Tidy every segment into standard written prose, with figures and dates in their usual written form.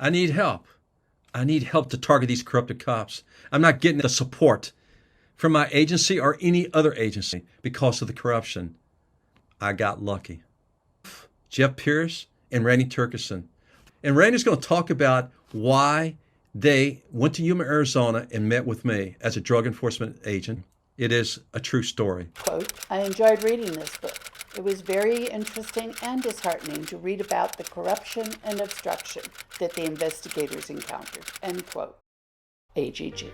I need help. I need help to target these corrupted cops. I'm not getting the support from my agency or any other agency because of the corruption. I got lucky. Jeff Pearce and Randy Torgerson. And Randy's going to talk about why they went to Yuma, Arizona and met with me as a drug enforcement agent. It is a true story. Quote, I enjoyed reading this book. It was very interesting and disheartening to read about the corruption and obstruction that the investigators encountered. End quote. AGG.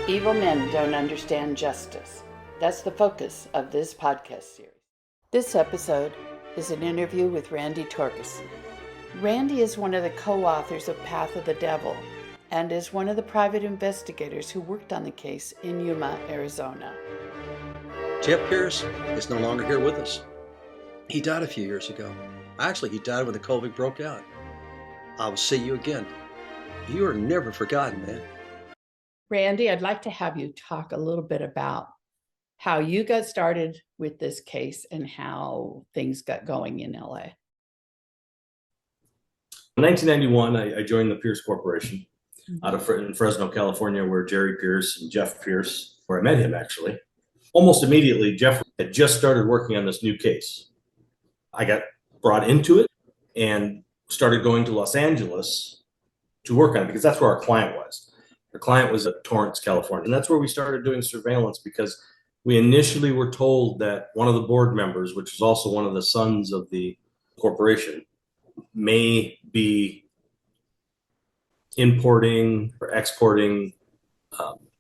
Evil men don't understand justice. That's the focus of this podcast series. This episode is an interview with Randy Torgerson. Randy is one of the co-authors of Path of the Devil and is one of the private investigators who worked on the case in Yuma, Arizona. Jeff Pearce is no longer here with us. He died a few years ago. Actually, he died when the COVID broke out. I will see you again. You are never forgotten, man. Randy, I'd like to have you talk a little bit about how you got started with this case and how things got going in LA. In 1991, I joined the Pearce Corporation out of in Fresno, California, where Jerry Pearce and Jeff Pearce, where I met him actually. Almost immediately, Jeff had just started working on this new case. I got brought into it and started going to Los Angeles to work on it because that's where our client was. Our client was at Torrance, California, and that's where we started doing surveillance because we initially were told that one of the board members, which was also one of the sons of the corporation, may be importing or exporting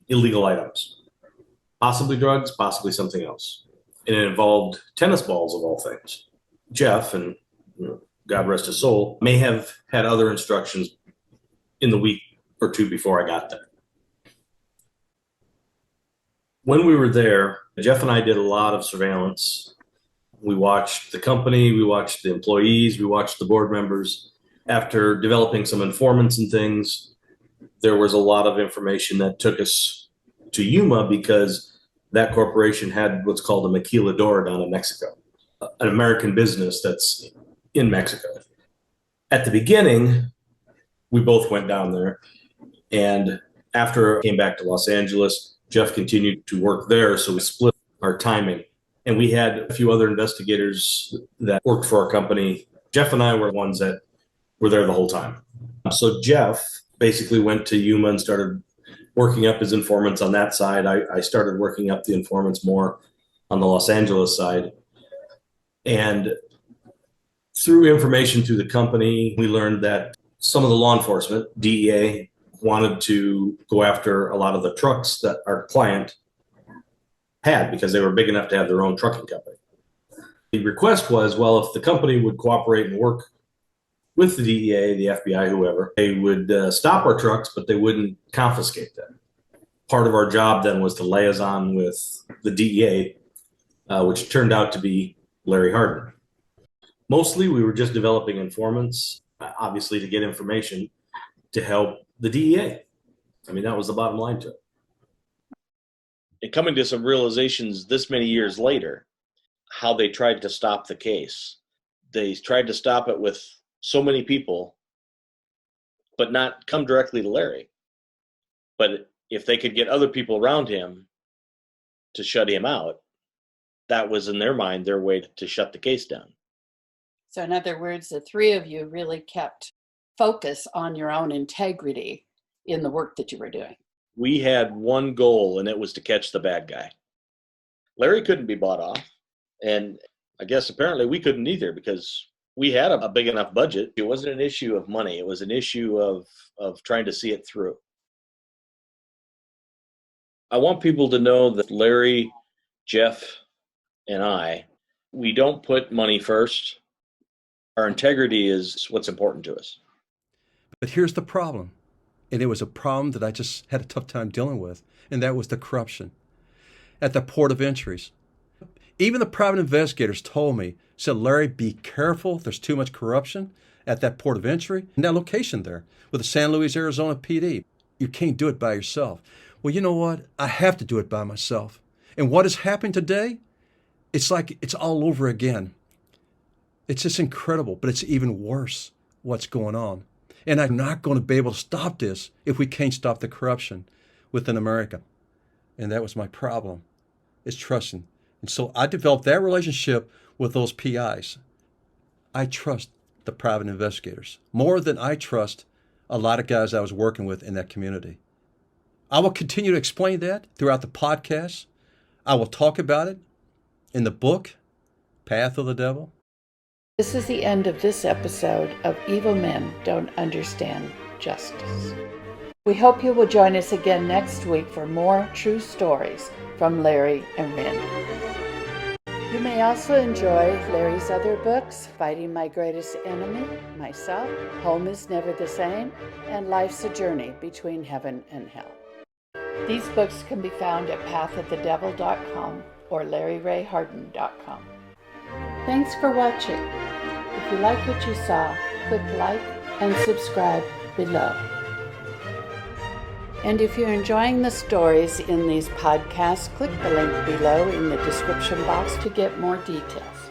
illegal items, possibly drugs, possibly something else. And it involved tennis balls of all things. Jeff, and God rest his soul, may have had other instructions in the week or two before I got there. When we were there, Jeff and I did a lot of surveillance. We watched the company, we watched the employees, we watched the board members. After developing some informants and things, there was a lot of information that took us to Yuma because that corporation had what's called a maquiladora down in Mexico, an American business that's in Mexico. At the beginning, we both went down there, and after I came back to Los Angeles, Jeff continued to work there, so we split our timing. And we had a few other investigators that worked for our company. Jeff and I were ones that were there the whole time. So Jeff basically went to Yuma and started working up his informants on that side. I started working up the informants more on the Los Angeles side. And through information through the company, we learned that some of the law enforcement, DEA, wanted to go after a lot of the trucks that our client had because they were big enough to have their own trucking company. The request was, well, if the company would cooperate and work with the DEA, the FBI, whoever, they would stop our trucks, but they wouldn't confiscate them. Part of our job then was to liaison with the DEA, which turned out to be Larry Hardin. Mostly we were just developing informants, obviously to get information to help the DEA. I mean, that was the bottom line to it. And coming to some realizations this many years later, how they tried to stop the case. They tried to stop it with so many people, but not come directly to Larry. But if they could get other people around him to shut him out, that was in their mind their way to shut the case down. So in other words, the three of you really kept focus on your own integrity in the work that you were doing. We had one goal, and it was to catch the bad guy. Larry couldn't be bought off, and I guess apparently we couldn't either because we had a big enough budget. It wasn't an issue of money. It was an issue of trying to see it through. I want people to know that Larry, Jeff, and I, we don't put money first. Our integrity is what's important to us. But here's the problem, and it was a problem that I just had a tough time dealing with, and that was the corruption at the port of entries. Even the private investigators told me, said, Larry, be careful. There's too much corruption at that port of entry and that location there with the San Luis, Arizona PD. You can't do it by yourself. Well, you know what? I have to do it by myself. And what is happening today? It's like it's all over again. It's just incredible, but it's even worse what's going on. And I'm not going to be able to stop this if we can't stop the corruption within America. And that was my problem, is trusting. And so I developed that relationship with those PIs. I trust the private investigators more than I trust a lot of guys I was working with in that community. I will continue to explain that throughout the podcast. I will talk about it in the book, Path of the Devil. This is the end of this episode of Evil Men Don't Understand Justice. We hope you will join us again next week for more true stories from Larry and Randy. You may also enjoy Larry's other books, Fighting My Greatest Enemy, Myself, Home is Never the Same, and Life's a Journey Between Heaven and Hell. These books can be found at pathofthedevil.com or larryrayharden.com. Thanks for watching. If you like what you saw, click like and subscribe below. And if you're enjoying the stories in these podcasts, click the link below in the description box to get more details.